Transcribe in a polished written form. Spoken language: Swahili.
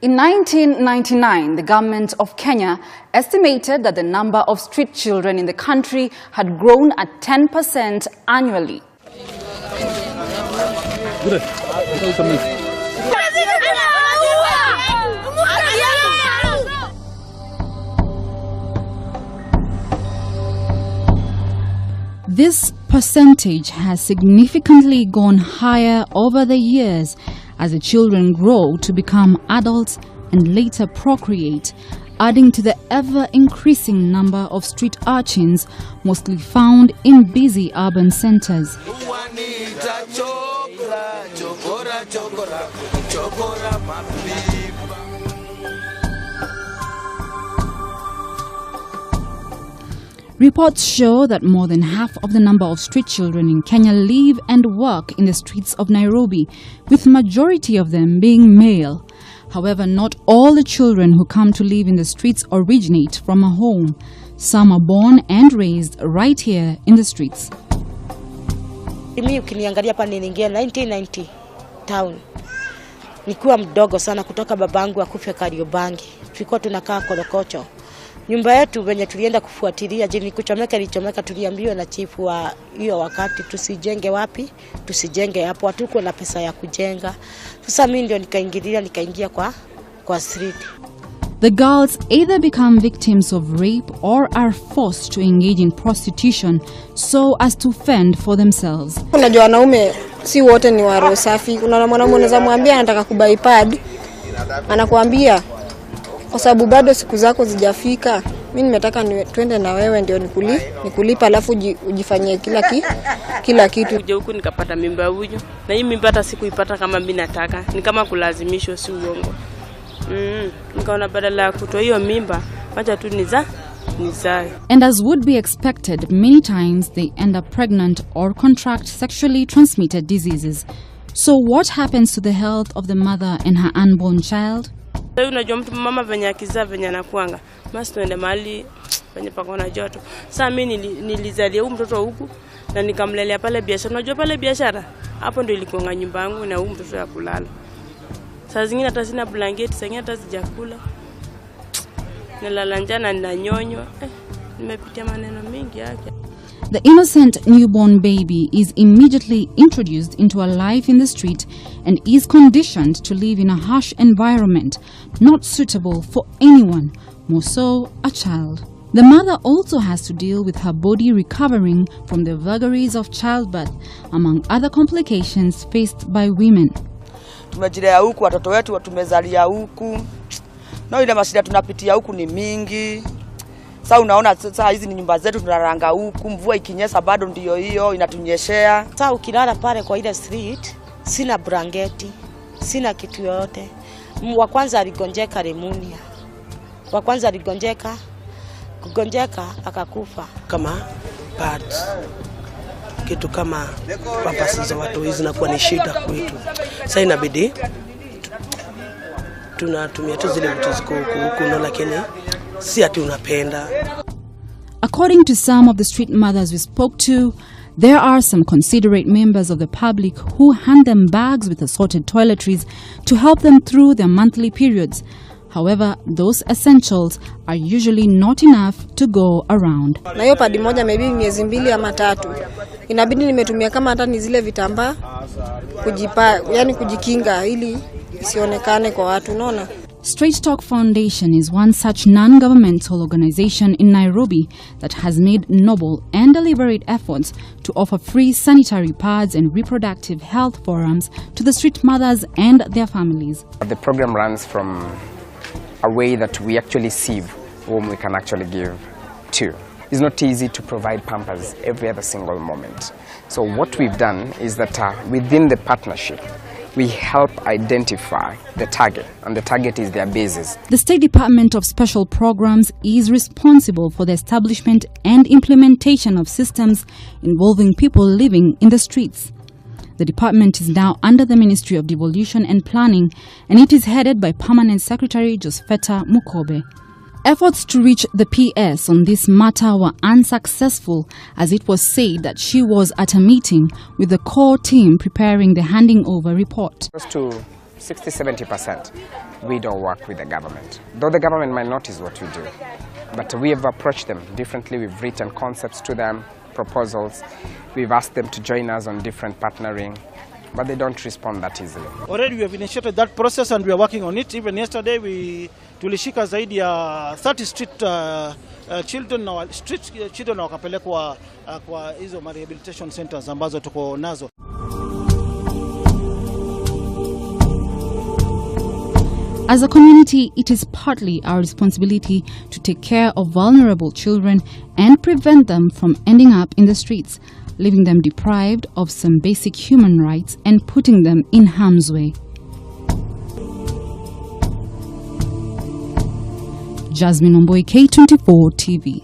In 1999, the government of Kenya estimated that the number of street children in the country had grown at 10% annually. This percentage has significantly gone higher over the years as the children grow to become adults and later procreate, adding to the ever-increasing number of street urchins, mostly found in busy urban centers. Reports show that more than half of the number of street children in Kenya live and work in the streets of Nairobi, with majority of them being male. However, not all the children who come to live in the streets originate from a home. Some are born and raised right here in the streets. Mimi ukiniangalia hapa niliingia 1990 town. Nikuwa mdogo sana kutoka babangu akufe Kariobangi. Tulikuwa tunakaa Korokocho. Nyumba yetu venye tulienda kufuatilia jini kuchomeka ilichomeka, tuliambiwa na chifu wa hiyo wakati tusijenge wapi, tusijenge hapo, hatuko na pesa ya kujenga. Sasa mimi ndio nikaingia kwa street. The girls either become victims of rape or are forced to engage in prostitution so as to fend for themselves. Unajua wanaume si wote ni wa roho safi. Kuna mwanamume unaweza mwambia anataka kubuy pad, anakuambia kwa sababu bado siku zako zijafika, mimi nimetaka twende na wewe ndio nikulipa alafu ujifanyie kila kitu. Kuja huku nikapata mimba huyu. Na hii mimba hata sikuipata kama mimi nataka. Ni kama kulazimishwa, si uongo. Nikaona badala ya kutoa hiyo mimba, acha tu nizae. And as would be expected, many times they end up pregnant or contract sexually transmitted diseases. So what happens to the health of the mother and her unborn child? Unajua mtu mama venye akizaa venye anakuanga, basi tuende mahali venye pako na joto. Sasa mimi nilizalia huyu mtoto huku na nikamlelea pale biashara. Unajua pale biashara hapo ndio ilikuwa nyumba yangu na huyu mtoto ya kulala. Saa zingine hata sina blanketi, saa zingine hata sijakula. Nalala njaa na ninanyonywa. Nimepitia maneno mengi yake. The innocent newborn baby is immediately introduced into a life in the street and is conditioned to live in a harsh environment, not suitable for anyone, more so a child. The mother also has to deal with her body recovering from the vagaries of childbirth, among other complications faced by women. Tumejilea huku, watoto wetu tumezalia huku. Na ile mashida tunapitia huku ni mingi. Sasa unaona sasa hizi ni nyumba zetu tunaranga huku, mvua ikinyesha bado ndio hiyo inatunyeshea. Sasa ukilala pale kwa ile street, sina blanketi, sina kitu yote. Wa kwanza aligonjeka pneumonia. Wa kwanza aligonjeka, kugonjeka akakufa. Kama pads, kitu kama pampasi za watu hizi zinakuwa ni shida kwetu. Sasa inabidi tunatumia tu zile vitu ziko huku lakini si ati unapenda. According to some of the street mothers we spoke to, there are some considerate members of the public who hand them bags with assorted toiletries to help them through their monthly periods. However, those essentials are usually not enough to go around. Na hiyo padi moja maybe miezi 2 ama 3. Inabidi nimetumia kama hata ni zile vitambaa kujikinga ili isionekane kwa watu, unaona. Straight Talk Foundation is one such non-governmental organization in Nairobi that has made noble and deliberate efforts to offer free sanitary pads and reproductive health forums to the street mothers and their families. The program runs from a way that we actually sieve whom we can actually give to. It's not easy to provide pampers every other single moment. So what we've done is that within the partnership, we help identify the target, and the target is their bases. The State Department of Special Programs is responsible for the establishment and implementation of systems involving people living in the streets. The department is now under the Ministry of Devolution and Planning, and it is headed by Permanent Secretary Jospeta Mukobe. Efforts to reach the PS on this matter were unsuccessful, as it was said that she was at a meeting with the core team preparing the handing over report. Just to 60-70%, we don't work with the government. Though the government might notice what we do, but we have approached them differently. We've written concepts to them, proposals. We've asked them to join us on different partnering, but they don't respond that easily. Already we have initiated that process and we are working on it. Even yesterday tulishika zaidi ya 30 street children wakapelekwa kwa hizo rehabilitation centers ambazo tuko nazo. As a community, it is partly our responsibility to take care of vulnerable children and prevent them from ending up in the streets, leaving them deprived of some basic human rights and putting them in harm's way. Jasmine Omboi, K24 TV.